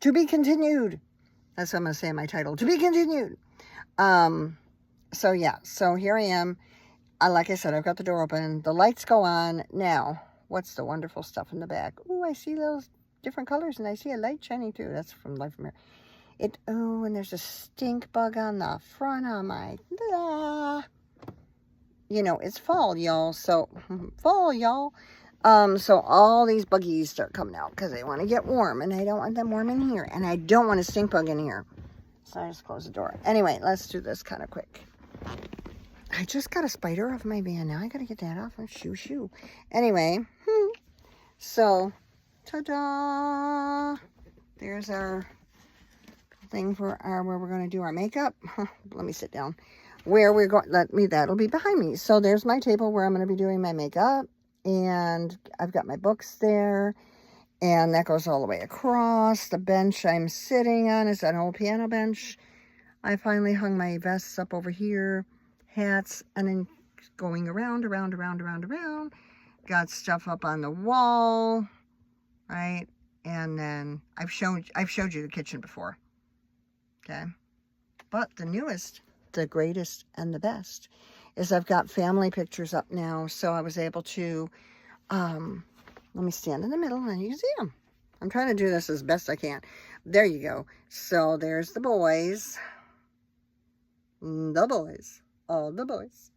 To be continued. That's what I'm going to say in my title. To be continued. So yeah, so here I am. Like I said, I've got the door open. The lights go on. Now, what's the wonderful stuff in the back? Ooh, I see little different colors, and I see a light shining through. That's from Life from Here. Oh, and there's a stink bug on the front of my... Blah. You know, it's fall, y'all. So, fall, y'all. So all these buggies start coming out because they want to get warm, and I don't want them warm in here, and I don't want a stink bug in here. So I just close the door. Anyway, let's do this kind of quick. I just got a spider off my van. Now I got to get that off. Shoo. Anyway, so, ta-da! There's our thing for where we're going to do our makeup. Let me sit down. Where we're going, that'll be behind me. So there's my table where I'm going to be doing my makeup. And I've got my books there. And that goes all the way across. The bench I'm sitting on is an old piano bench. I finally hung my vests up over here. Hats. And then going around. Got stuff up on the wall. Right? And then I've showed you the kitchen before. Okay? But the newest, the greatest, and the best is I've got family pictures up now. So I was able to... let me stand in the middle and you can see them. I'm trying to do this as best I can. There you go. So there's the boys. All the boys.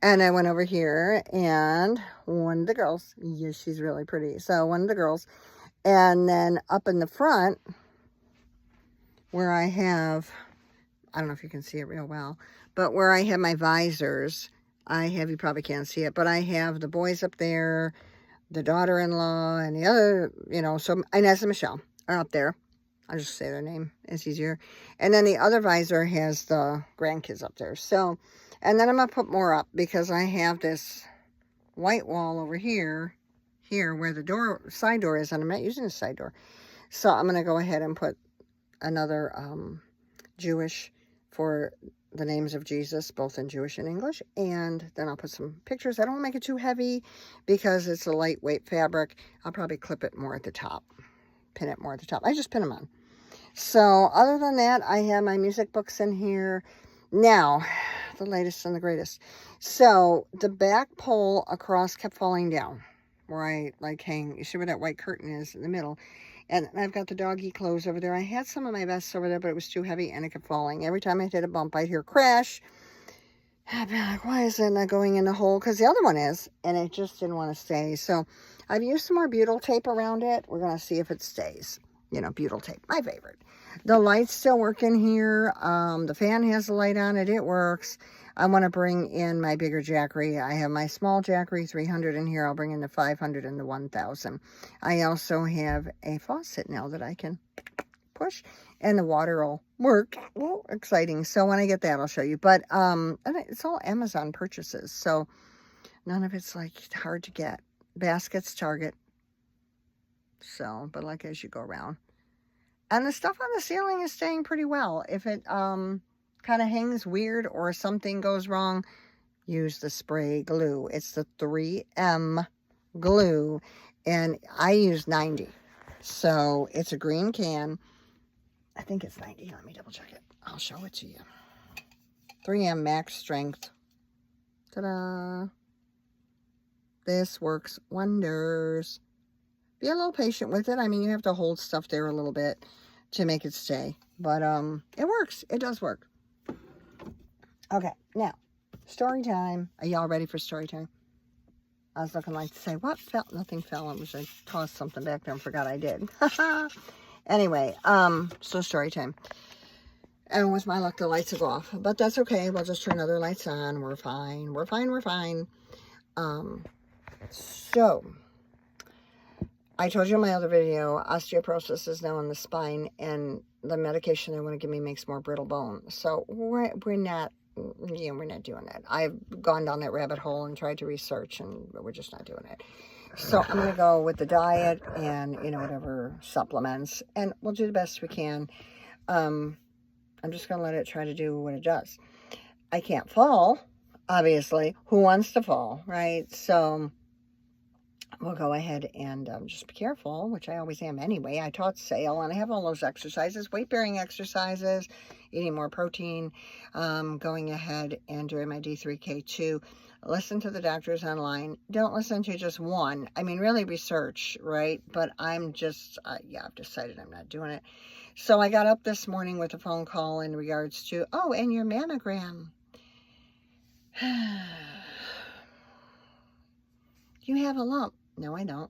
And I went over here and one of the girls. Yes, she's really pretty. So one of the girls. And then up in the front where I have, I don't know if you can see it real well, but where I have my visors, you probably can't see it, but I have the boys up there, the daughter-in-law, and the other, so Inez and Michelle are up there. I'll just say their name. It's easier. And then the other visor has the grandkids up there. So, and then I'm going to put more up because I have this white wall over here where the side door is, and I'm not using the side door. So I'm going to go ahead and put another Jewish for the names of Jesus, both in Jewish and English. And then I'll put some pictures. I don't want to make it too heavy because it's a lightweight fabric. I'll probably clip it more at the top, pin it more at the top. I just pin them on. So other than that, I have my music books in here. Now, the latest and the greatest. So the back pole across kept falling down where I hang. You see where that white curtain is in the middle? And I've got the doggy clothes over there. I had some of my vests over there, but it was too heavy and it kept falling. Every time I hit a bump, I'd hear crash. I'd be like, why is it not going in the hole? Because the other one is, and it just didn't want to stay. So I've used some more butyl tape around it. We're going to see if it stays. Butyl tape, my favorite. The lights still work in here. The fan has a light on it. It works. I want to bring in my bigger Jackery. I have my small Jackery 300 in here. I'll bring in the 500 and the 1000. I also have a faucet now that I can push, and the water will work. Well, exciting. So when I get that, I'll show you. But it's all Amazon purchases, so none of it's hard to get. Baskets, Target. So, but as you go around. And the stuff on the ceiling is staying pretty well. If it kind of hangs weird or something goes wrong, use the spray glue. It's the 3M glue, and I use 90. So it's a green can. I think it's 90. Let me double check it. I'll show it to you. 3M Max Strength. Ta-da! This works wonders. Be a little patient with it. I mean, you have to hold stuff there a little bit to make it stay. But it works. It does work. Okay, now, story time. Are y'all ready for story time? I was looking to say, what fell? Nothing fell. I was I tossed something back there and forgot I did. Anyway, so story time. And with my luck, the lights will go off. But that's okay. We'll just turn other lights on. We're fine. We're fine. So, I told you in my other video, osteoporosis is now in the spine, and the medication they want to give me makes more brittle bone. So we're not doing that. I've gone down that rabbit hole and tried to research, and we're just not doing it. So I'm going to go with the diet and, whatever supplements, and we'll do the best we can. I'm just going to let it try to do what it does. I can't fall, obviously. Who wants to fall, right? So we'll go ahead and just be careful, which I always am anyway. I taught sail, and I have all those exercises, weight-bearing exercises, eating more protein, going ahead and doing my D3K2. Listen to the doctors online. Don't listen to just one. I mean, really research, right? But I'm just, yeah, I've decided I'm not doing it. So I got up this morning with a phone call in regards to, oh, and your mammogram. You have a lump. No, I don't.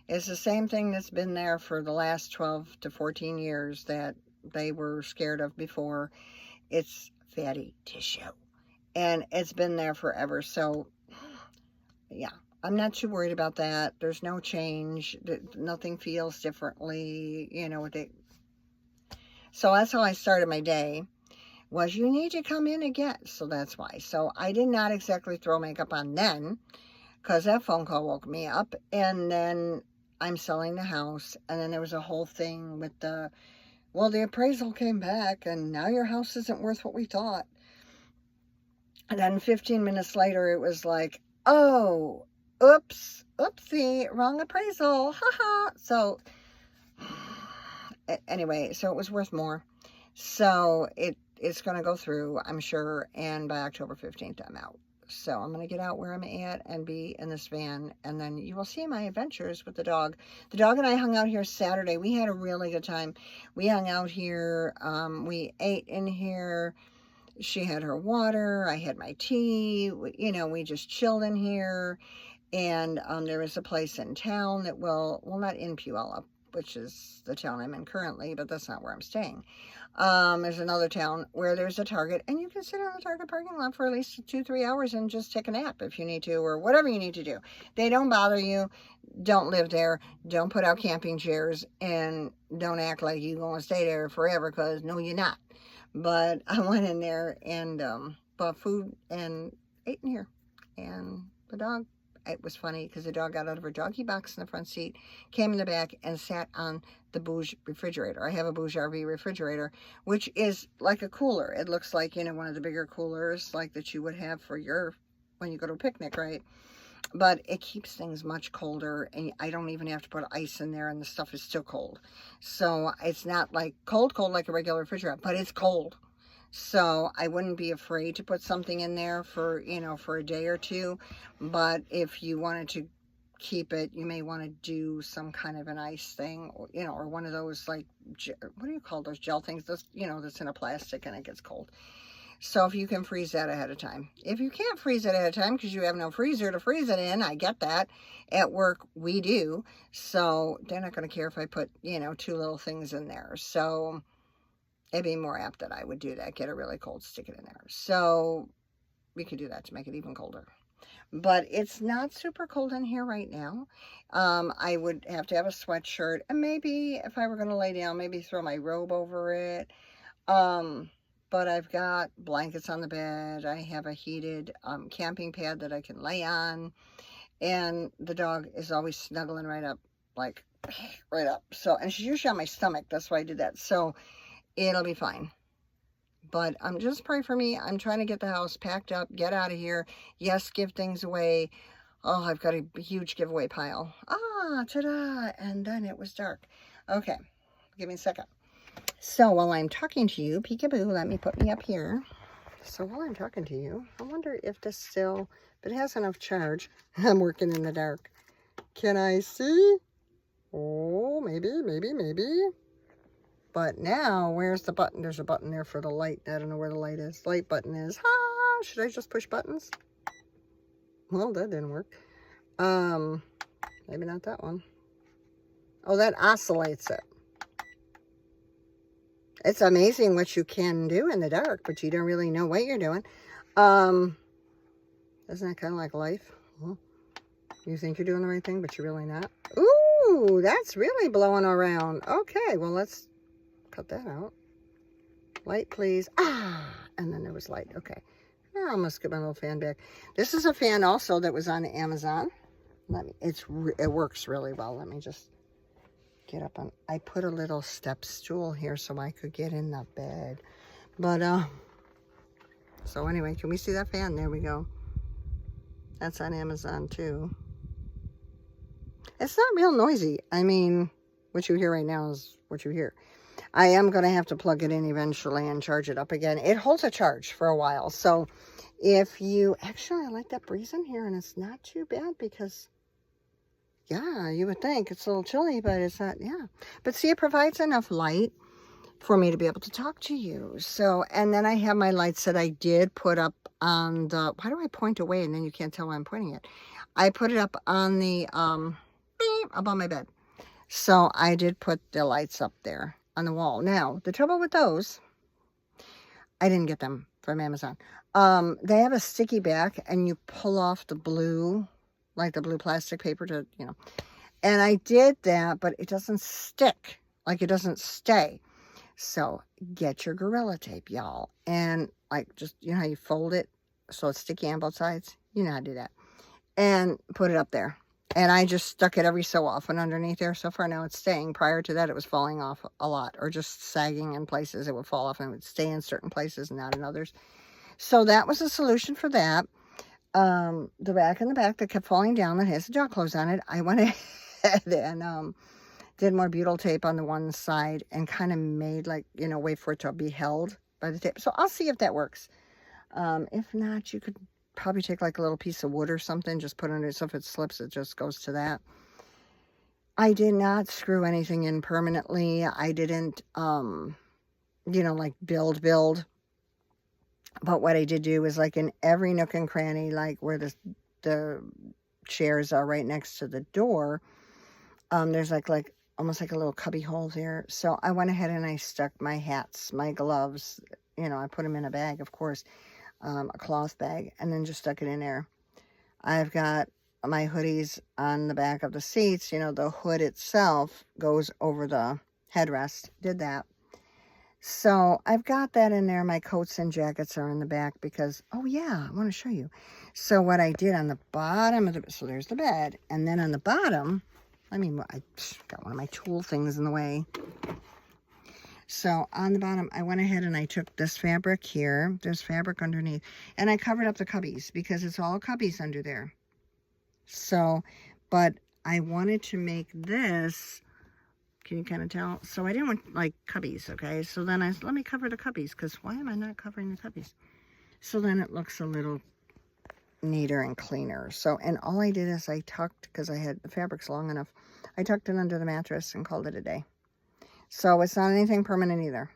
It's the same thing that's been there for the last 12 to 14 years that they were scared of before. It's fatty tissue. And it's been there forever. So, yeah, I'm not too worried about that. There's no change. Nothing feels differently, you know. So that's how I started my day. Was you need to come in again. So that's why. So I did not exactly throw makeup on then, because that phone call woke me up. And then I'm selling the house. And then there was a whole thing with the, well, the appraisal came back and now your house isn't worth what we thought. And then 15 minutes later, it was like, oh, oops, oopsie, wrong appraisal, haha. So anyway, so it was worth more. So it's going to go through, I'm sure, and by October 15th, I'm out. So I'm going to get out where I'm at and be in this van, and then you will see my adventures with the dog. The dog and I hung out here Saturday. We had a really good time. We hung out here. We ate in here. She had her water. I had my tea. You know, we just chilled in here. And there is a place in town that will, well, not in Puyallup, which is the town I'm in currently, but that's not where I'm staying. There's another town where there's a Target, and you can sit on the Target parking lot for at least 2-3 hours and just take a nap if you need to, or whatever you need to do. They don't bother you. Don't live there. Don't put out camping chairs, and don't act like you're going to stay there forever, because no, you're not. But I went in there and bought food and ate in here. And the dog, it was funny because the dog got out of her doggy box in the front seat, came in the back, and sat on the Bouge refrigerator. I have a Bouge RV refrigerator, which is like a cooler. It looks like, you know, one of the bigger coolers like that you would have for your, when you go to a picnic, right? But it keeps things much colder, and I don't even have to put ice in there, and the stuff is still cold. So it's not like cold like a regular refrigerator, but it's cold. So I wouldn't be afraid to put something in there for, you know, for a day or two. But if you wanted to keep it, you may want to do some kind of an ice thing, or, you know, or one of those, like, what do you call those gel things? Those, you know, that's in a plastic and it gets cold. So if you can freeze that ahead of time. If you can't freeze it ahead of time because you have no freezer to freeze it in, I get that. At work, we do. So they're not going to care if I put, you know, 2 little things in there. So it'd be more apt that I would do that. Get it really cold, stick it in there. So we could do that to make it even colder. But it's not super cold in here right now. I would have to have a sweatshirt. And maybe if I were going to lay down, maybe throw my robe over it. But I've got blankets on the bed. I have a heated camping pad that I can lay on. And the dog is always snuggling right up, like right up. So, and she's usually on my stomach. That's why I did that. So it'll be fine. But just pray for me. I'm trying to get the house packed up, get out of here. Yes, give things away. Oh, I've got a huge giveaway pile. Ah, ta-da. And then it was dark. Okay, give me a second. So while I'm talking to you, peekaboo, let me put me up here. So while I'm talking to you, I wonder if this still, if it has enough charge. I'm working in the dark. Can I see? Oh, maybe. But now, where's the button? There's a button there for the light. I don't know where the light is. Light button is. Ah, should I just push buttons? Well, that didn't work. Maybe not that one. Oh, that oscillates it. It's amazing what you can do in the dark, but you don't really know what you're doing. Isn't that kind of like life? Well, you think you're doing the right thing, but you're really not. Ooh, that's really blowing around. Okay, well, let's cut that out. Light, please. Ah, and then there was light. Okay. I almost get my little fan back. This is a fan also that was on Amazon. It works really well. Let me just get up on. I put a little step stool here so I could get in the bed. But so anyway, can we see that fan? There we go. That's on Amazon too. It's not real noisy. I mean, what you hear right now is what you hear. I am going to have to plug it in eventually and charge it up again. It holds a charge for a while. So if you, actually, I like that breeze in here, and it's not too bad because, yeah, you would think it's a little chilly, but it's not, yeah. But see, it provides enough light for me to be able to talk to you. So, and then I have my lights that I did put up on the, why do I point away and then you can't tell why I'm pointing it? I put it up on the, up on my bed. So I did put the lights up there on the wall. Now, the trouble with those, I didn't get them from Amazon. They have a sticky back and you pull off the blue, like the blue plastic paper to, you know. And I did that, but it doesn't stick. Like it doesn't stay. So get your Gorilla Tape, y'all. And like just, you know how you fold it so it's sticky on both sides? You know how to do that. And put it up there. And I just stuck it every so often underneath there. So far now it's staying. Prior to that it was falling off a lot or just sagging in places. It would fall off and it would stay in certain places and not in others. So that was a solution for that. The rack in the back that kept falling down that has the jaw close on it, I went ahead and did more butyl tape on the one side and kind of made like, you know, wait for it to be held by the tape. So I'll see if that works. If not, you could probably take like a little piece of wood or something, just put under it. So if it slips, it just goes to that. I did not screw anything in permanently. I didn't, you know, like build. But what I did do is like in every nook and cranny, like where the chairs are right next to the door, there's like almost like a little cubby hole there. So I went ahead and I stuck my hats, my gloves, you know, I put them in a bag, of course, a cloth bag, and then just stuck it in there. I've got my hoodies on the back of the seats. You know, the hood itself goes over the headrest. Did that. So I've got that in there. My coats and jackets are in the back because, oh yeah, I want to show you. So what I did on the bottom of the, so there's the bed. And then on the bottom, I got one of my tool things in the way. So on the bottom, I went ahead and I took this fabric here. There's fabric underneath. And I covered up the cubbies because it's all cubbies under there. So, but I wanted to make this, can you kind of tell? So I didn't want like cubbies, okay? So then I said, let me cover the cubbies because why am I not covering the cubbies? So then it looks a little neater and cleaner. So, and all I did is I tucked, because I had the fabrics long enough, I tucked it under the mattress and called it a day. So it's not anything permanent either.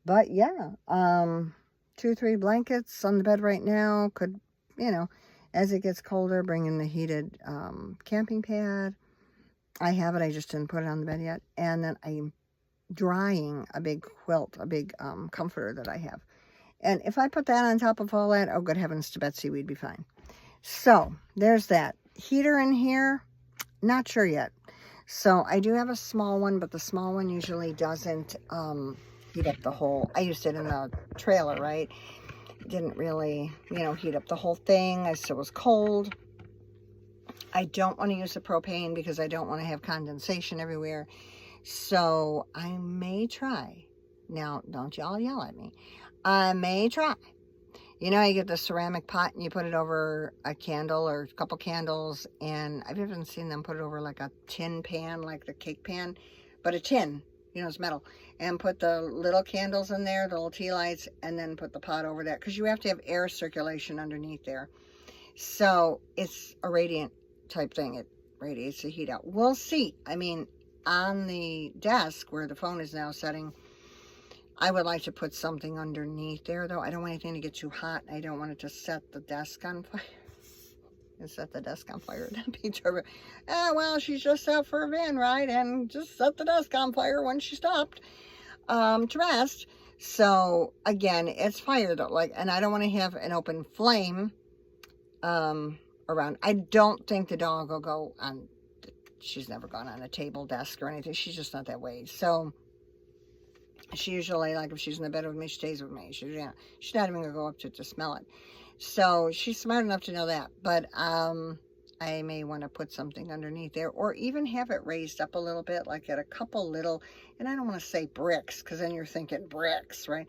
But yeah, 2-3 blankets on the bed right now. Could, you know, as it gets colder, bring in the heated camping pad. I have it, I just didn't put it on the bed yet. And then I'm drying a big quilt, a big comforter that I have. And if I put that on top of all that, oh good heavens to Betsy, we'd be fine. So there's that. Heater in here, not sure yet. So I do have a small one, but the small one usually doesn't heat up the whole, I used it in the trailer, right? It didn't really, you know, heat up the whole thing. I still was cold. I don't want to use the propane because I don't want to have condensation everywhere. So I may try. Now, don't y'all yell at me. I may try. You know, you get the ceramic pot and you put it over a candle or a couple candles. And I've even seen them put it over like a tin pan, like the cake pan. But a tin, you know, it's metal. And put the little candles in there, the little tea lights, and then put the pot over that. Because you have to have air circulation underneath there. So it's a radiant type thing. It radiates the heat out. We'll see. I mean, on the desk where the phone is now setting, I would like to put something underneath there, though. I don't want anything to get too hot. I don't want it to set the desk on fire. And set the desk on fire. That'd be terrible. Well, she's just out for a van ride and just set the desk on fire when she stopped to rest. So, again, it's fire, though. Like, and I don't want to have an open flame around. I don't think the dog will go on. She's never gone on a table, desk, or anything. She's just not that way. So she usually, like if she's in the bed with me, she stays with me. She's not even gonna go up to smell it. So she's smart enough to know that. But I may want to put something underneath there, or even have it raised up a little bit, like at a couple little, and I don't want to say bricks, because then you're thinking bricks, right?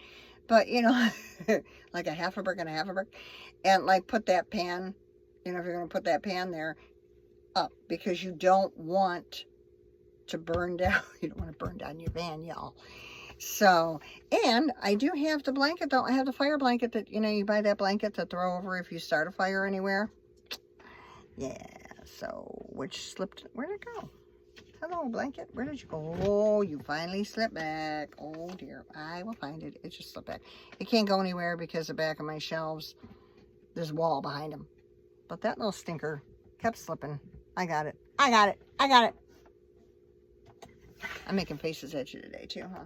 But you know, like a half a brick and a half a brick, and like put that pan, you know, if you're gonna put that pan there, up because you don't want to burn down. You don't want to burn down your van, y'all. So, and I do have the blanket though. I have the fire blanket that, you know, you buy that blanket to throw over if you start a fire anywhere. Yeah, so, which slipped, where'd it go? Hello, blanket, where did you go? Oh, you finally slipped back. Oh dear, I will find it. It just slipped back. It can't go anywhere because the back of my shelves, there's a wall behind them. But that little stinker kept slipping. I got it. I got it. I got it. I'm making faces at you today too, huh?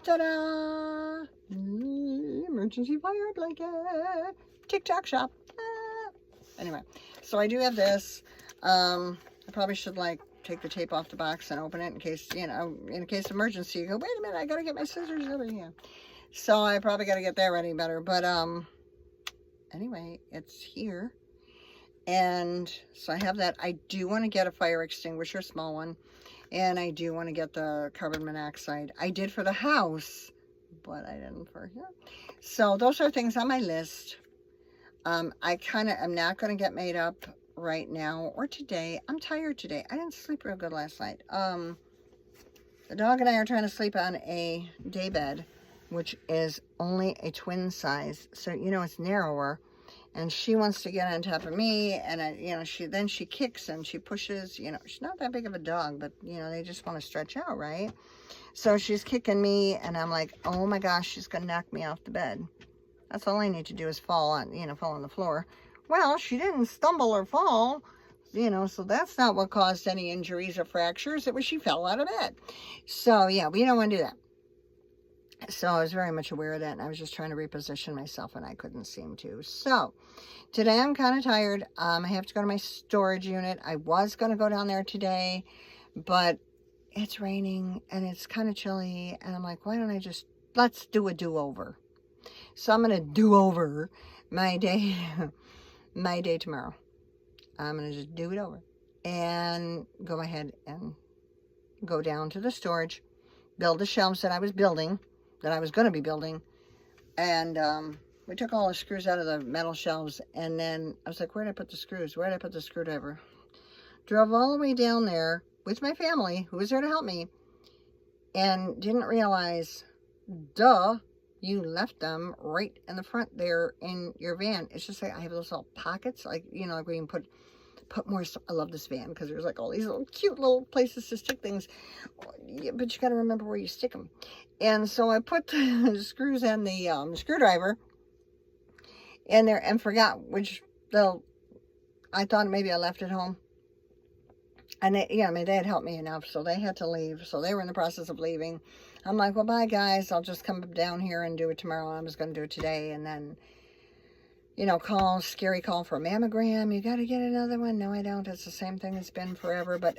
Ta-da! Emergency fire blanket. TikTok shop. Ah. Anyway, so I do have this. I probably should like take the tape off the box and open it in case, you know, in case of emergency. You go, wait a minute, I gotta get my scissors over here. So I probably gotta get that ready better. But anyway, it's here. And so I have that. I do want to get a fire extinguisher, small one. And I do want to get the carbon monoxide. I did for the house, but I didn't for here. So those are things on my list. I kind of am not going to get made up right now or today. I'm tired today. I didn't sleep real good last night. The dog and I are trying to sleep on a day bed, which is only a twin size. So, you know, it's narrower. And she wants to get on top of me, and you know, she kicks and she pushes. You know, she's not that big of a dog, but you know, they just want to stretch out, right? So she's kicking me, and I'm like, oh my gosh, she's gonna knock me off the bed. That's all I need to do is fall on, you know, fall on the floor. Well, she didn't stumble or fall, you know, so that's not what caused any injuries or fractures. It was she fell out of bed. So yeah, we don't want to do that. So I was very much aware of that, and I was just trying to reposition myself, and I couldn't seem to. So today I'm kind of tired. I have to go to my storage unit. I was going to go down there today, but it's raining, and it's kind of chilly, and I'm like, why don't I just, let's do a do-over. So I'm going to do over my day, my day tomorrow. I'm going to just do it over and go ahead and go down to the storage, build the shelves that I was building, that I was going to be building, and we took all the screws out of the metal shelves, and then I was like, where did I put the screws? Where did I put the screwdriver? Drove all the way down there with my family, who was there to help me, and didn't realize, duh, you left them right in the front there in your van. It's just like I have those little pockets, like, you know, like where you can put more stuff. I love this van because there's like all these little cute little places to stick things, but you got to remember where you stick them. And so I put the screws and the screwdriver in there and forgot which I thought maybe I left it home. And they, yeah, I mean, they had helped me enough, so they had to leave. So they were in the process of leaving. I'm like, well, bye guys, I'll just come down here and do it tomorrow. I was going to do it today, and then, you know, scary call for a mammogram. You got to get another one. No, I don't. It's the same thing it's been forever, but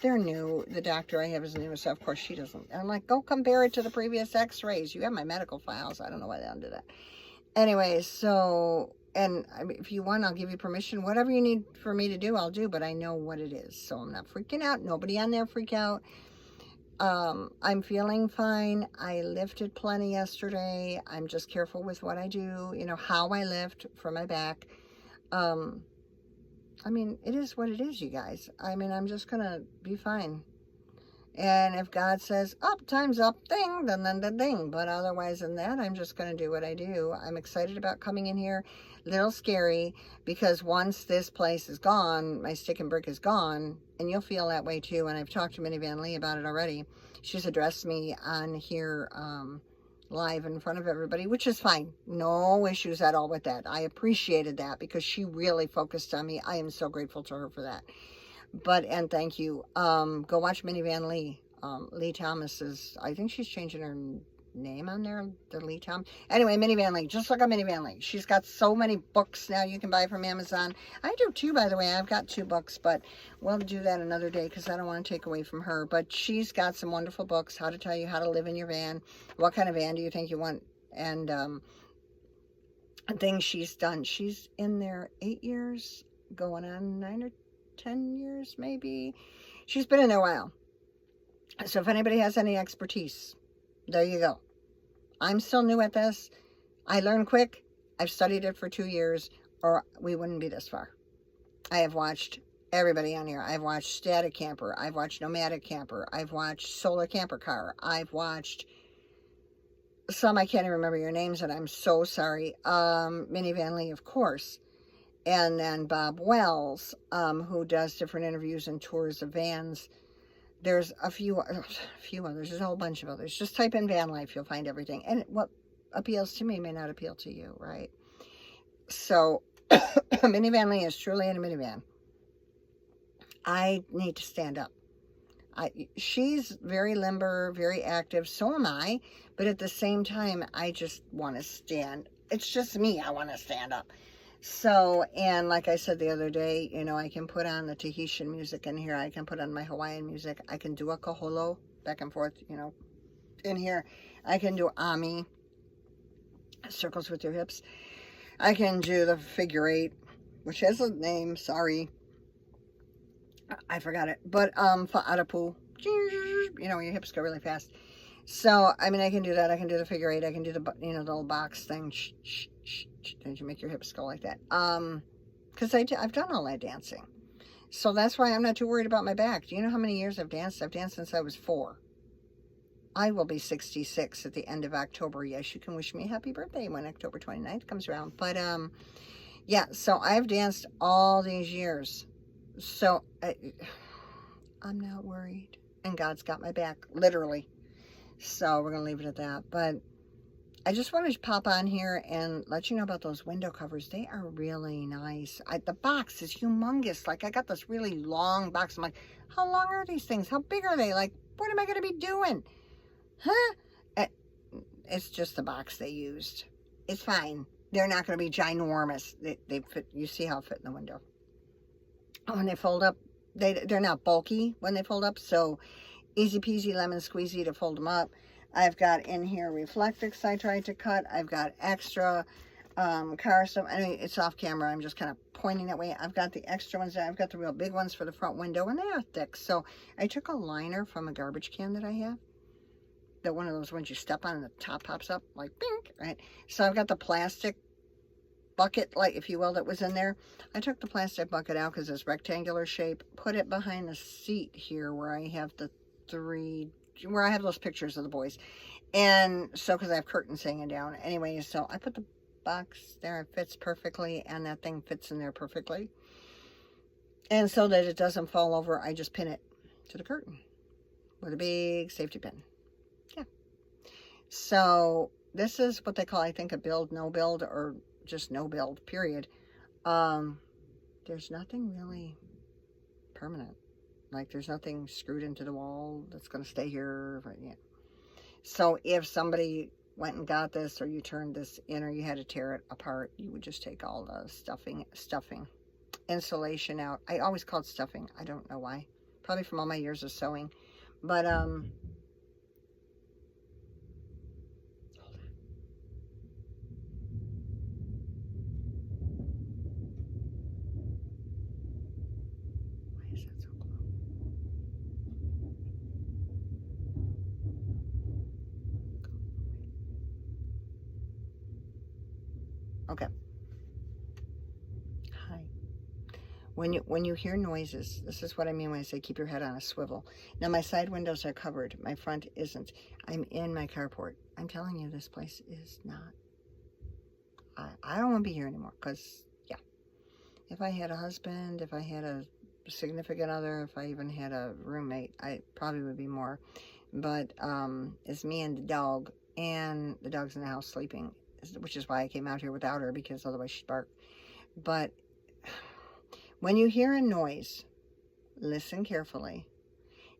they're new. The doctor I have is new, so of course she doesn't. And I'm like, go compare it to the previous x-rays. You have my medical files. I don't know why they don't do that. Anyway, so, and I mean, if you want, I'll give you permission. Whatever you need for me to do, I'll do, but I know what it is. So I'm not freaking out. Nobody on there freak out. I'm feeling fine. I lifted plenty yesterday. I'm just careful with what I do, you know, how I lift for my back. I mean, it is what it is, you guys. I mean, I'm just gonna be fine. And if God says, up, time's up, ding, then ding. But otherwise than that, I'm just going to do what I do. I'm excited about coming in here. A little scary, because once this place is gone, my stick and brick is gone, and you'll feel that way too. And I've talked to Minnie Van Lee about it already. She's addressed me on here live in front of everybody, which is fine. No issues at all with that. I appreciated that because she really focused on me. I am so grateful to her for that. And thank you. Go watch Minnie Van Lee. Lee Thomas is, I think she's changing her name on there, the Lee Thomas. Anyway, Minnie Van Lee. Just look at Minnie Van Lee. She's got so many books now you can buy from Amazon. I do too, by the way. I've got 2 books, but we'll do that another day because I don't want to take away from her. But she's got some wonderful books, how to tell you how to live in your van. What kind of van do you think you want? And things she's done. She's in there 8 years, going on 9 or 10 years maybe. She's been in there a while. So if anybody has any expertise, there you go. I'm still new at this. I learn quick. I've studied it for 2 years, or we wouldn't be this far. I have watched everybody on here. I've watched Static Camper. I've watched Nomadic Camper. I've watched Solar Camper Car. I've watched some, I can't even remember your names, and I'm so sorry. Minivan Lee, of course. And then Bob Wells, who does different interviews and tours of vans. There's a few others. There's a whole bunch of others. Just type in van life, you'll find everything. And what appeals to me may not appeal to you, right? So, Minivan Lee is truly in a minivan. I need to stand up. She's very limber, very active. So am I. But at the same time, I just want to stand. It's just me. I want to stand up. So, and like I said the other day, you know, I can put on the Tahitian music in here. I can put on my Hawaiian music. I can do a kaholo back and forth, you know, in here. I can do Ami, circles with your hips. I can do the figure eight, which has a name. Sorry. I forgot it. But, Fa'arapu, you know, your hips go really fast. So, I mean, I can do that. I can do the figure eight. I can do the, you know, the little box thing. Don't you make your hips go like that? Because I've done all that dancing. So that's why I'm not too worried about my back. Do you know how many years I've danced? I've danced since I was 4. I will be 66 at the end of October. Yes, you can wish me a happy birthday when October 29th comes around. But, yeah, so I've danced all these years. So I'm not worried. And God's got my back, literally. So we're going to leave it at that. But I just wanted to pop on here and let you know about those window covers. They are really nice. The box is humongous. Like, I got this really long box. I'm like, how long are these things? How big are they? Like, what am I going to be doing? Huh? It's just the box they used. It's fine. They're not going to be ginormous. They fit. You see how it fit in the window. When they fold up, they're not bulky when they fold up. So easy peasy lemon squeezy to fold them up. I've got in here Reflectix I tried to cut. I've got extra car stuff. I mean, it's off camera. I'm just kind of pointing that way. I've got the extra ones. I've got the real big ones for the front window, and they are thick. So I took a liner from a garbage can that I have. That one of those ones you step on and the top pops up like pink, right? So I've got the plastic bucket, like, if you will, that was in there. I took the plastic bucket out because it's rectangular shape, put it behind the seat here where I have the where I have those pictures of the boys. And so, because I have curtains hanging down. Anyway, so I put the box there. It fits perfectly, and that thing fits in there perfectly. And so that it doesn't fall over, I just pin it to the curtain with a big safety pin. Yeah. So this is what they call, I think, a build, no build, or just no build, period. There's nothing really permanent. Like, there's nothing screwed into the wall that's going to stay here. But, yeah. So if somebody went and got this, or you turned this in, or you had to tear it apart, you would just take all the stuffing, insulation out. I always called stuffing. I don't know why. Probably from all my years of sewing. But, okay. Hi. When you hear noises, this is what I mean when I say keep your head on a swivel. Now, my side windows are covered. My front isn't. I'm in my carport. I'm telling you, this place is not. I don't want to be here anymore because, yeah. If I had a husband, if I had a significant other, if I even had a roommate, I probably would be more. But it's me and the dog, and the dog's in the house sleeping, which is why I came out here without her, because otherwise she'd bark. But when you hear a noise, listen carefully.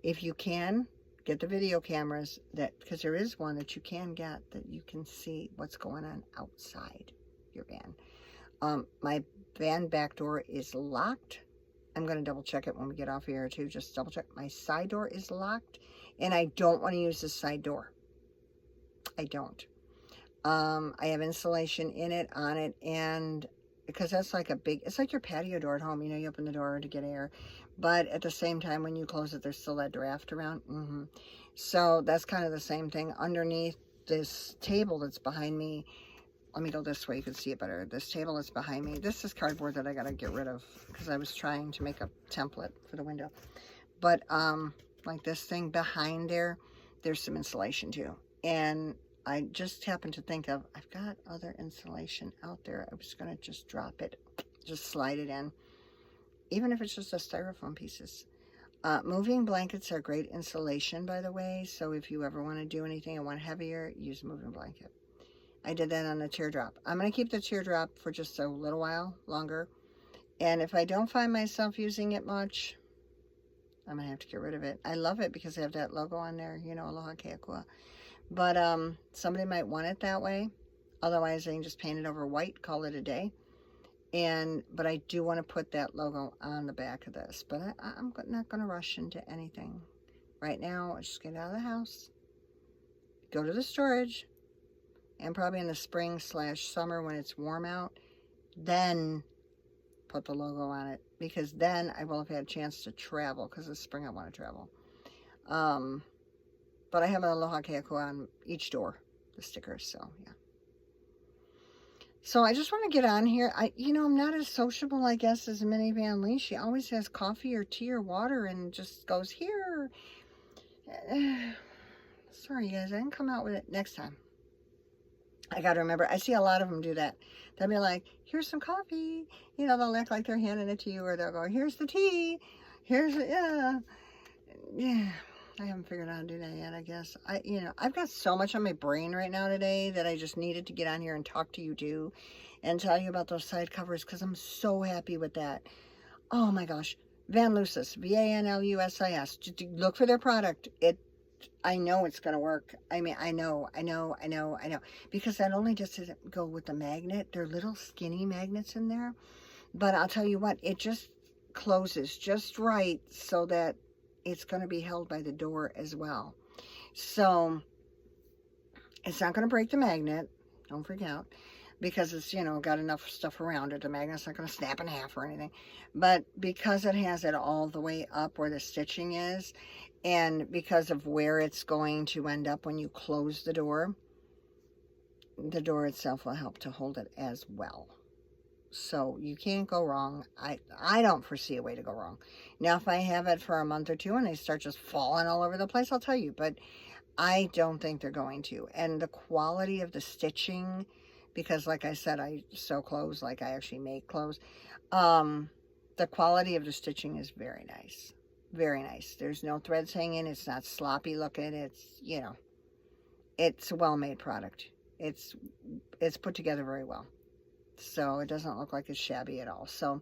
If you can, get the video cameras, because there is one that you can get that you can see what's going on outside your van. My van back door is locked. I'm going to double check it when we get off here too. Just double check. My side door is locked, and I don't want to use this side door. I don't. I have insulation in it, on it, and because that's like it's like your patio door at home. You know, you open the door to get air, but at the same time, when you close it, there's still that draft around. So that's kind of the same thing. Underneath this table that's behind me, let me go this way, you can see it better. This table is behind me. This is cardboard that I gotta get rid of because I was trying to make a template for the window. But like this thing behind there, there's some insulation too. And I just happened to think of, I've got other insulation out there. I was gonna just drop it, just slide it in, even if it's just a styrofoam pieces. Moving blankets are great insulation, by the way. So if you ever want to do anything and want heavier, use a moving blanket. I did that on the teardrop. I'm going to keep the teardrop for just a little while longer. And if I don't find myself using it much, I'm going to have to get rid of it. I love it because I have that logo on there, you know, Aloha Keakua. But somebody might want it that way. Otherwise, I can just paint it over white, call it a day. But I do want to put that logo on the back of this. But I'm not going to rush into anything. Right now, I just get out of the house, go to the storage, and probably in the spring/summer when it's warm out, then put the logo on it. Because then I will have had a chance to travel, because this spring I want to travel. But I have an Aloha Keakua on each door, the stickers, so yeah. So I just want to get on here. I'm not as sociable, I guess, as Minnie Van Lee. She always has coffee or tea or water and just goes, here. Sorry, guys, I didn't come out with it next time. I got to remember, I see a lot of them do that. They'll be like, here's some coffee. You know, they'll act like they're handing it to you, or they'll go, here's the tea. Yeah. I haven't figured out how to do that yet, I guess. I've got so much on my brain right now today that I just needed to get on here and talk to you too and tell you about those side covers because I'm so happy with that. Oh my gosh. Vanlusis, Vanlusis. Just look for their product. I know it's going to work. I mean, I know. Because that only just doesn't go with the magnet. They're little skinny magnets in there. But I'll tell you what, it just closes just right so that it's going to be held by the door as well. So it's not going to break the magnet. Don't freak out. Because it's, got enough stuff around it. The magnet's not going to snap in half or anything. But because it has it all the way up where the stitching is, and because of where it's going to end up when you close the door itself will help to hold it as well. So you can't go wrong. I don't foresee a way to go wrong. Now, if I have it for a month or two and they start just falling all over the place, I'll tell you. But I don't think they're going to. And the quality of the stitching, because like I said, I sew clothes like I actually make clothes. The quality of the stitching is very nice. Very nice. There's no threads hanging. It's not sloppy looking. It's, it's a well-made product. It's put together very well. So it doesn't look like it's shabby at all. So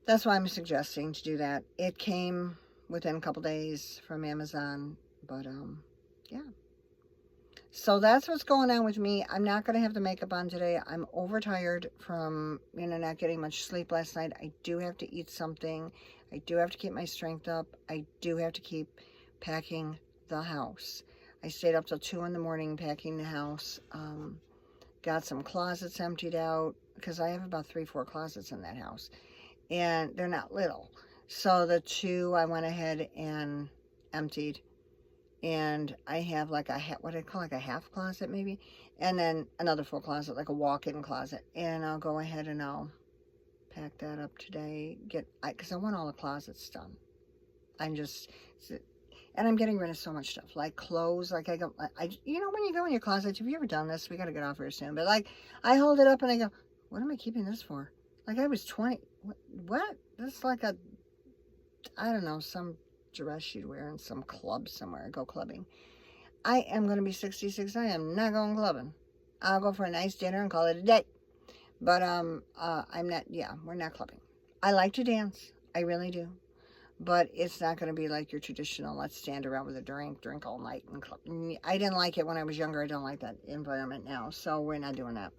that's why I'm suggesting to do that. It came within a couple days from Amazon. But, yeah. So that's what's going on with me. I'm not going to have the makeup on today. I'm overtired from, not getting much sleep last night. I do have to eat something. I do have to keep my strength up. I do have to keep packing the house. I stayed up till 2 in the morning packing the house. Got some closets emptied out because I have about 3-4 closets in that house. And they're not little. So the 2 I went ahead and emptied. And I have like what I call like a half closet maybe. And then another full closet, like a walk-in closet. And I'll go ahead and I'll pack that up today. Because I want all the closets done. And I'm getting rid of so much stuff. Like clothes, like when you go in your closet, have you ever done this? We got to get off here soon. But like, I hold it up and I go, what am I keeping this for? Like I was 20. What? This is like I don't know, some dress you'd wear in some club somewhere. Go clubbing. I am going to be 66. I am not going clubbing. I'll go for a nice dinner and call it a day. But I'm not, we're not clubbing. I like to dance. I really do. But it's not going to be like your traditional, let's stand around with a drink all night and club. I didn't like it when I was younger. I don't like that environment now. So we're not doing that.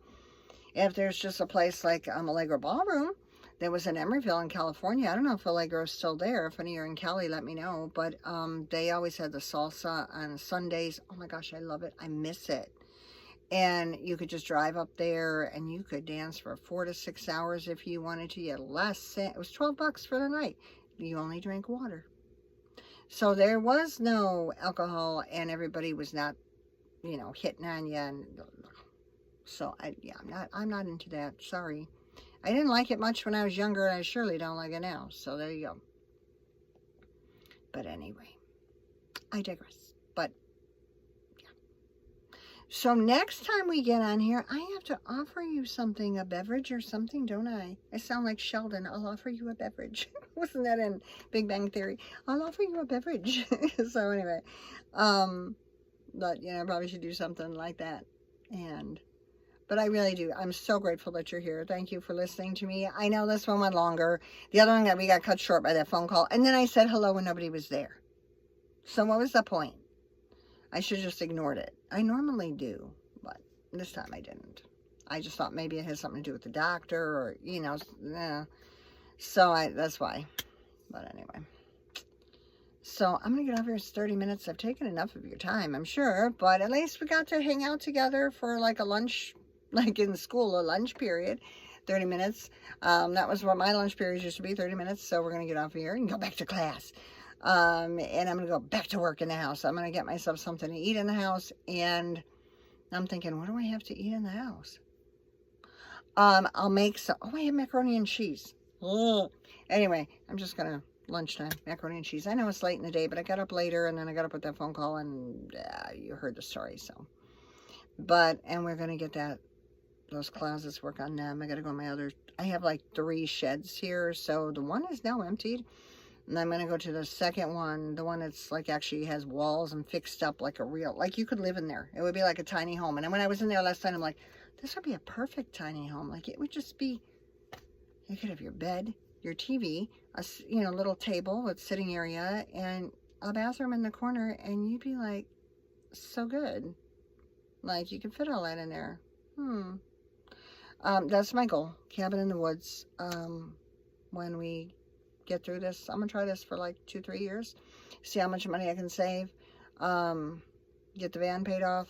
If there's just a place like Allegro Ballroom that was in Emeryville in California, I don't know if Allegro's still there. If any are in Cali, let me know. But they always had the salsa on Sundays. Oh my gosh, I love it. I miss it. And you could just drive up there and you could dance for 4 to 6 hours if you wanted to. You had less. It was $12 for the night. You only drank water. So there was no alcohol and everybody was not, hitting on you. And So yeah, I'm not into that. Sorry. I didn't like it much when I was younger, and I surely don't like it now. So there you go. But anyway, I digress. But so next time we get on here, I have to offer you something, a beverage or something, don't I? I sound like Sheldon. I'll offer you a beverage. Wasn't that in Big Bang Theory? I'll offer you a beverage. So anyway, but I probably should do something like that. But I really do. I'm so grateful that you're here. Thank you for listening to me. I know this one went longer. The other one we got cut short by that phone call. And then I said hello when nobody was there. So what was the point? I should have just ignored it. I normally do, but this time I didn't. I just thought maybe it has something to do with the doctor or, So that's why. But anyway. So I'm going to get off here. It's 30 minutes. I've taken enough of your time, I'm sure. But at least we got to hang out together for like a lunch, like in school, a lunch period. 30 minutes. That was what my lunch periods used to be, 30 minutes. So we're going to get off here and go back to class. And I'm going to go back to work in the house. I'm going to get myself something to eat in the house. And I'm thinking, what do I have to eat in the house? I'll make some, I have macaroni and cheese. Ugh. Anyway, I'm just going to lunchtime, macaroni and cheese. I know it's late in the day, but I got up later and then I got up with that phone call and you heard the story. So, and we're going to get those closets, work on them. I got to go on my I have like 3 sheds here. So the one is now emptied. And I'm going to go to the second one, the one that's like actually has walls and fixed up like like you could live in there. It would be like a tiny home. And then when I was in there last time, I'm like, this would be a perfect tiny home. Like it would just be, you could have your bed, your TV, a little table with sitting area and a bathroom in the corner. And you'd be like, so good. Like you could fit all that in there. That's my goal. Cabin in the woods. When we get through this, I'm gonna try this for like 2-3 years, see how much money I can save, get the van paid off,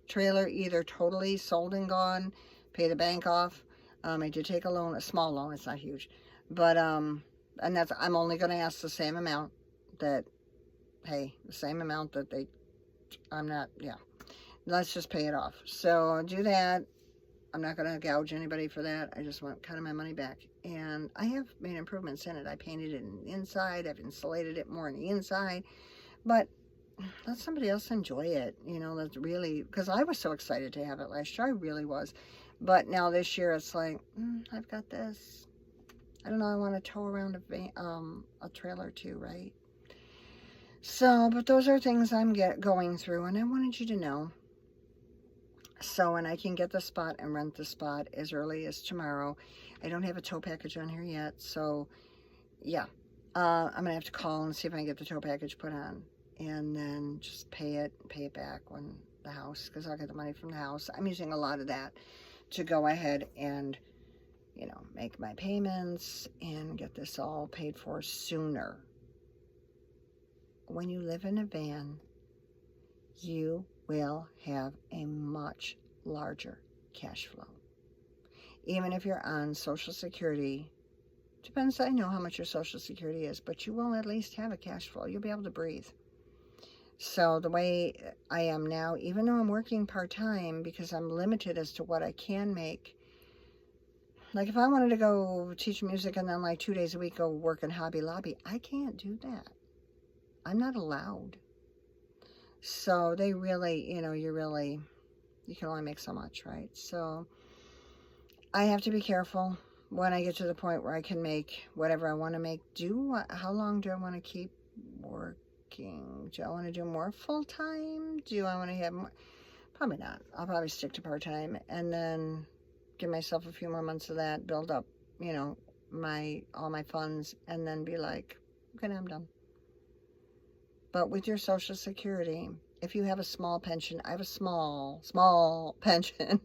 trailer either totally sold and gone, pay the bank off. I did take a loan, a small loan, it's not huge, but and that's, I'm only gonna ask the same amount that, hey, the same amount that let's just pay it off. So I'll do that. I'm not going to gouge anybody for that. I just want kind of my money back. And I have made improvements in it. I painted it in the inside. I've insulated it more on the inside. But let somebody else enjoy it. That's really, because I was so excited to have it last year. I really was. But now this year it's like, I've got this. I don't know. I want to tow around a trailer too, right? So, but those are things I'm going through. And I wanted you to know. So, and I can get the spot and rent the spot as early as tomorrow. I don't have a tow package on here yet. So, yeah. I'm going to have to call and see if I can get the tow package put on. And then just pay it back when the house, because I'll get the money from the house. I'm using a lot of that to go ahead and, make my payments and get this all paid for sooner. When you live in a van, you will have a much larger cash flow. Even if you're on Social Security, depends, I know how much your Social Security is, but you will at least have a cash flow. You'll be able to breathe. So the way I am now, even though I'm working part-time, because I'm limited as to what I can make, like if I wanted to go teach music and then like 2 days a week go work in Hobby Lobby, I can't do that. I'm not allowed. So they really, you can only make so much, right? So I have to be careful when I get to the point where I can make whatever I want to make. How long do I want to keep working? Do I want to do more full-time? Do I want to have more? Probably not. I'll probably stick to part-time and then give myself a few more months of that, build up, all my funds, and then be like, okay, now I'm done. But with your Social Security, if you have a small pension, I have a small pension,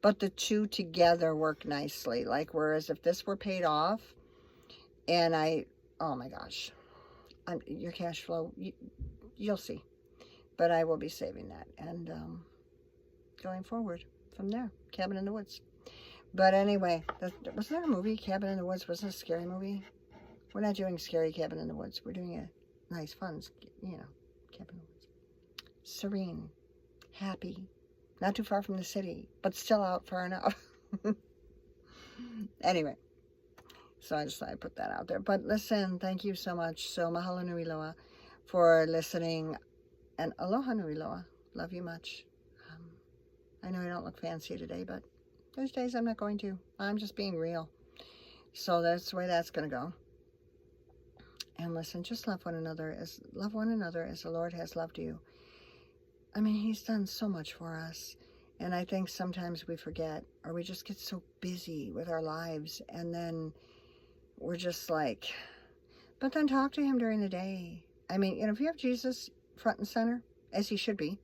but the two together work nicely. Like, whereas if this were paid off and oh my gosh, your cash flow, you'll see. But I will be saving that and going forward from there, Cabin in the Woods. But anyway, wasn't there a movie, Cabin in the Woods? Wasn't it a scary movie? We're not doing scary Cabin in the Woods. We're doing a nice, fun, Cabin in the Woods. Serene, happy, Not too far from the city, but still out far enough. Anyway, so I just thought I'd put that out there. But listen, thank you so much. So mahalo nui loa for listening. And aloha nui loa. Love you much. I know I don't look fancy today, but there's days I'm not going to. I'm just being real. So that's the way that's going to go. And listen, just love one another as the Lord has loved you. I mean, he's done so much for us. And I think sometimes we forget, or we just get so busy with our lives, and then we're just like, but then talk to him during the day. I mean, if you have Jesus front and center, as he should be,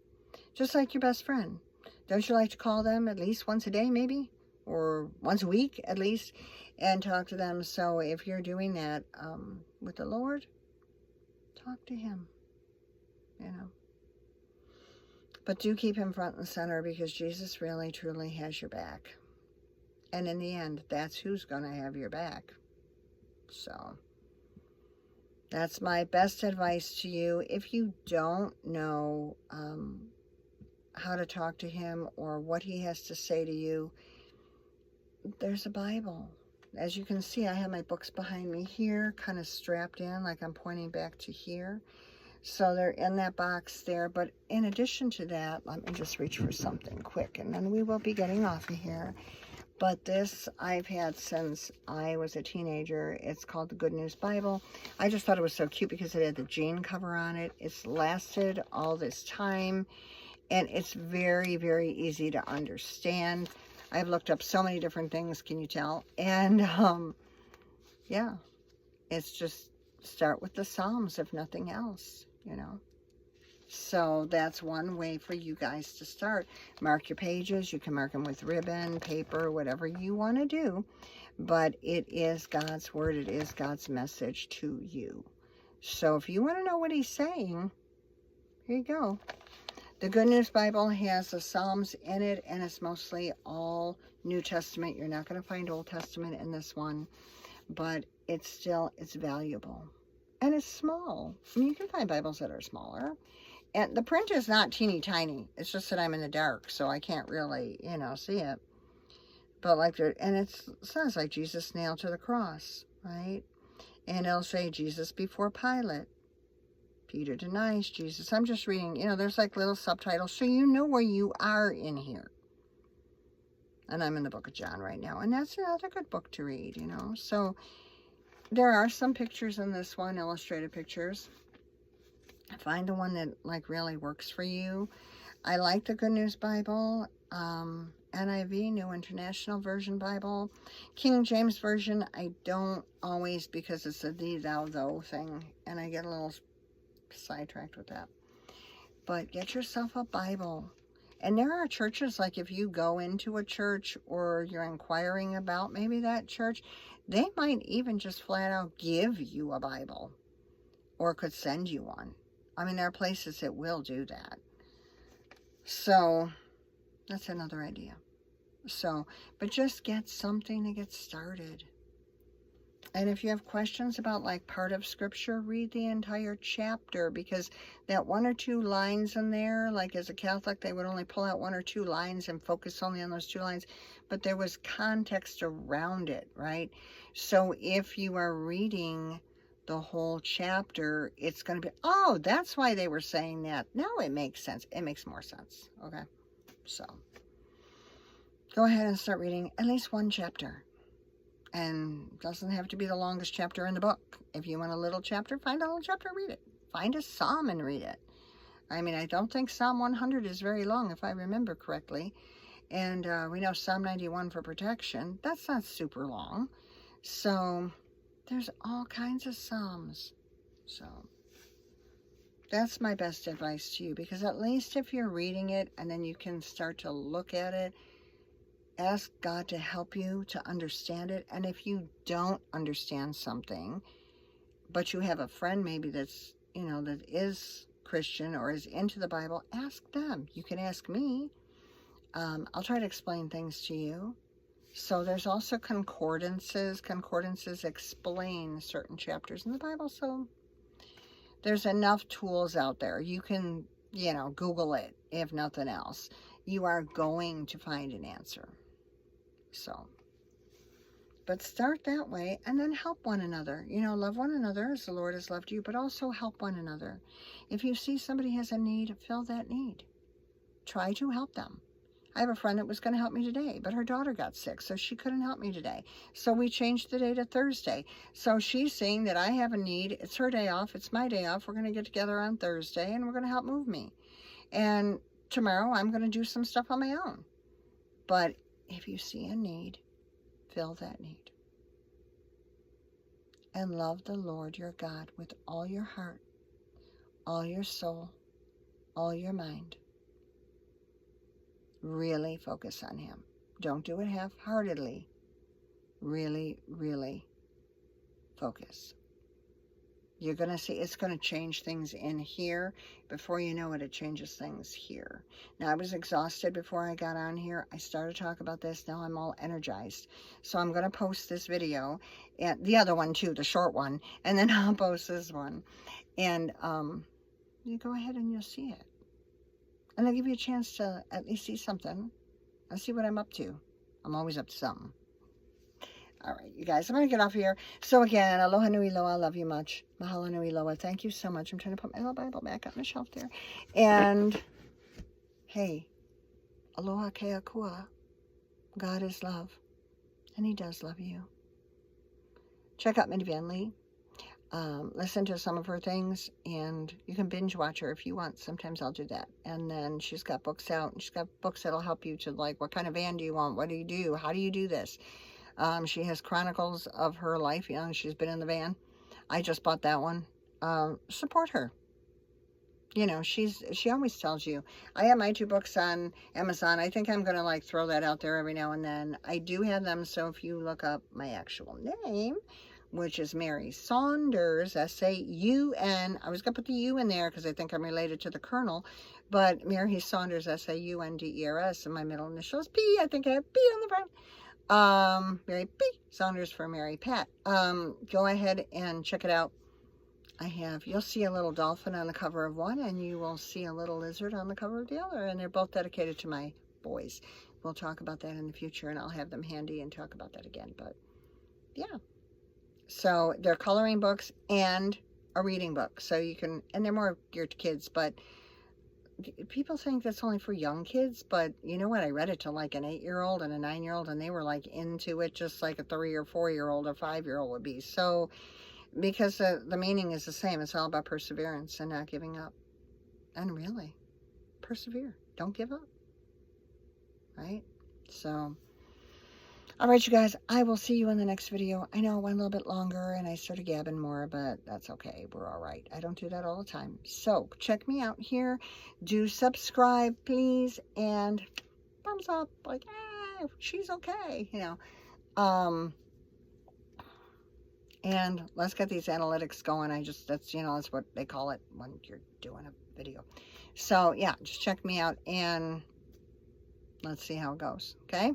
just like your best friend, don't you like to call them at least once a day, maybe? Or once a week, at least, and talk to them? So if you're doing that with the Lord, talk to him, But do keep him front and center, because Jesus really, truly has your back. And in the end, that's who's going to have your back. So that's my best advice to you. If you don't know how to talk to him or what he has to say to you, there's a Bible. As you can see, I have my books behind me here, kind of strapped in, like I'm pointing back to here. So they're in that box there. But in addition to that, let me just reach for something quick, and then we will be getting off of here. But this I've had since I was a teenager. It's called the Good News Bible. I just thought it was so cute because it had the Gene cover on it. It's lasted all this time, and it's very, very easy to understand. I've looked up so many different things, can you tell? And yeah, it's just start with the Psalms, if nothing else, So that's one way for you guys to start. Mark your pages. You can mark them with ribbon, paper, whatever you want to do. But it is God's word. It is God's message to you. So if you want to know what he's saying, here you go. The Good News Bible has the Psalms in it, and it's mostly all New Testament. You're not going to find Old Testament in this one, but it's valuable. And it's small. I mean, you can find Bibles that are smaller. And the print is not teeny tiny. It's just that I'm in the dark, so I can't really, see it. But and it says like Jesus nailed to the cross, right? And it'll say Jesus before Pilate. Peter denies Jesus. I'm just reading, there's like little subtitles, so you know where you are in here. And I'm in the book of John right now, and that's another good book to read, So there are some pictures in this one, illustrated pictures. Find the one that really works for you. I like the Good News Bible, NIV, New International Version Bible. King James Version, I don't always, because it's a thee, thou, thou thing, and I get a little sidetracked with that. But get yourself a Bible. And there are churches, like if you go into a church or you're inquiring about maybe that church, they might even just flat out give you a Bible or could send you one. I mean, there are places that will do that. So that's another idea. So, but just get something to get started. And if you have questions about part of scripture, read the entire chapter, because that one or two lines in there, as a Catholic, they would only pull out one or two lines and focus only on those two lines, but there was context around it, right? So if you are reading the whole chapter, it's going to be, oh, that's why they were saying that. Now it makes sense. It makes more sense. Okay. So go ahead and start reading at least one chapter. And it doesn't have to be the longest chapter in the book. If you want a little chapter, find a little chapter, read it. Find a psalm and read it. I mean, I don't think Psalm 100 is very long, if I remember correctly. And we know Psalm 91 for protection. That's not super long. So there's all kinds of psalms. So that's my best advice to you, because at least if you're reading it and then you can start to look at it, ask God to help you to understand it. And if you don't understand something, but you have a friend maybe that's, that is Christian or is into the Bible, ask them. You can ask me. I'll try to explain things to you. So there's also concordances. Concordances explain certain chapters in the Bible. So there's enough tools out there. You can, Google it, if nothing else. you are going to find an answer. So, but start that way and then help one another. You know, love one another as the Lord has loved you, but also help one another. If you see somebody has a need, fill that need. Try to help them. I have a friend that was going to help me today, but her daughter got sick, so she couldn't help me today. So we changed the day to Thursday. So she's seeing that I have a need. It's her day off. It's my day off. We're going to get together on Thursday, and we're going to help move me. And tomorrow I'm going to do some stuff on my own. But if you see a need, fill that need. And love the Lord your God with all your heart, all your soul, all your mind. Really focus on him. Don't do it half-heartedly. Really, really focus. You're going to see it's going to change things in here. Before you know it, it changes things here. Now, I was exhausted before I got on here. I started to talk about this. Now I'm all energized. So I'm going to post this video, and the other one too, the short one, and then I'll post this one. And you go ahead and you'll see it. And I'll give you a chance to at least see something. I'll see what I'm up to. I'm always up to something. All right, you guys, I'm going to get off here. So again, aloha nui loa, love you much. Mahalo nui loa, thank you so much. I'm trying to put my little Bible back on the shelf there. And, hey, aloha ke akua. God is love. And he does love you. Check out Mindy Van Lee. Listen to some of her things, and you can binge watch her if you want. Sometimes I'll do that. And then she's got books out, and she's got books that'll help you to, like, what kind of van do you want? What do you do? How do you do this? She has chronicles of her life. You know, she's been in the van. I just bought that one. Support her. You know, she always tells you. I have my 2 books on Amazon. I think I'm going to, like, throw that out there every now and then. I do have them, so if you look up my actual name, which is Mary Saunders, S-A-U-N. I was going to put the U in there because I think I'm related to the Colonel, but Mary Saunders, S-A-U-N-D-E-R-S, and my middle initial is P. I think I have P on the front. Mary P. Saunders for Mary Pat. Go ahead and check it out. You'll see a little dolphin on the cover of one, and you will see a little lizard on the cover of the other, and they're both dedicated to my boys. We'll talk about that in the future, and I'll have them handy and talk about that again, but yeah. So they're coloring books and a reading book. So you can, and they're more geared to kids, but people think that's only for young kids. But you know what? I read it to like an 8-year-old and a 9-year-old, and they were like into it just like a 3 or 4-year-old or 5-year-old would be. So because the meaning is the same. It's all about perseverance and not giving up. And really, persevere. Don't give up. Right? So... all right, you guys, I will see you in the next video. I know it went a little bit longer and I started gabbing more, but that's okay. We're all right. I don't do that all the time. So check me out here. Do subscribe, please. And thumbs up, like, hey, she's okay, you know. And let's get these analytics going. That's, you know, that's what they call it when you're doing a video. So yeah, just check me out and let's see how it goes. Okay.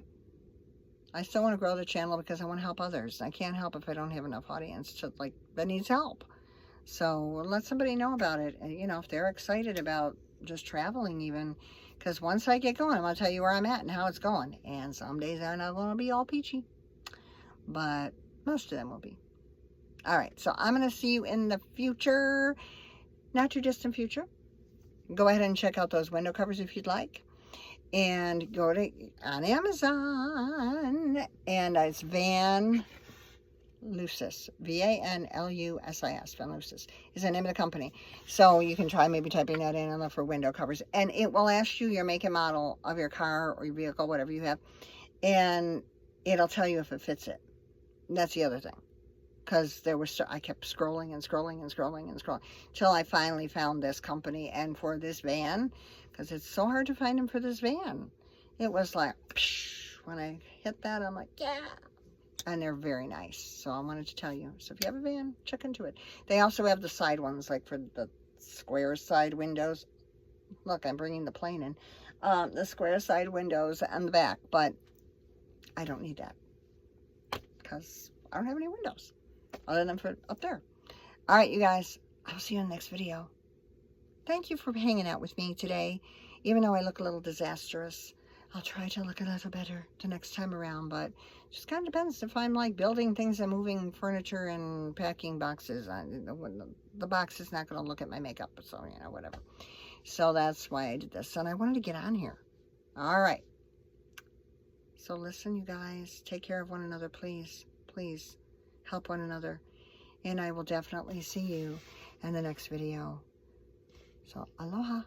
I still want to grow the channel because I want to help others. I can't help if I don't have enough audience to, like, that needs help. So let somebody know about it. And, you know, if they're excited about just traveling even, because once I get going, I'm going to tell you where I'm at and how it's going. And some days are not going to be all peachy, but most of them will be. All right. So I'm going to see you in the future, not too distant future. Go ahead and check out those window covers if you'd like. And go to on Amazon, and it's Van Lucis, V-A-N-L-U-S-I-S, Van Lucis is the name of the company. So you can try maybe typing that in and look for window covers, and it will ask you your make and model of your car or your vehicle, whatever you have, and it'll tell you if it fits it. And that's the other thing, because I kept scrolling and scrolling and scrolling and scrolling till I finally found this company. And for this van, because it's so hard to find them for this van, it was like, psh, when I hit that, I'm like, yeah. And they're very nice. So I wanted to tell you. So if you have a van, check into it. They also have the side ones, like for the square side windows. Look, I'm bringing the plane in. The square side windows and the back, but I don't need that because I don't have any windows other than for up there. All right, you guys, I'll see you in the next video. thank you for hanging out with me today. Even though I look a little disastrous, I'll try to look a little better the next time around, but just kind of depends if I'm like building things and moving furniture and packing boxes. The box is not going to look at my makeup, so, you know, whatever. So that's why I did this, and I wanted to get on here. All right. So listen, you guys, take care of one another, please. Please help one another. And I will definitely see you in the next video. So, aloha.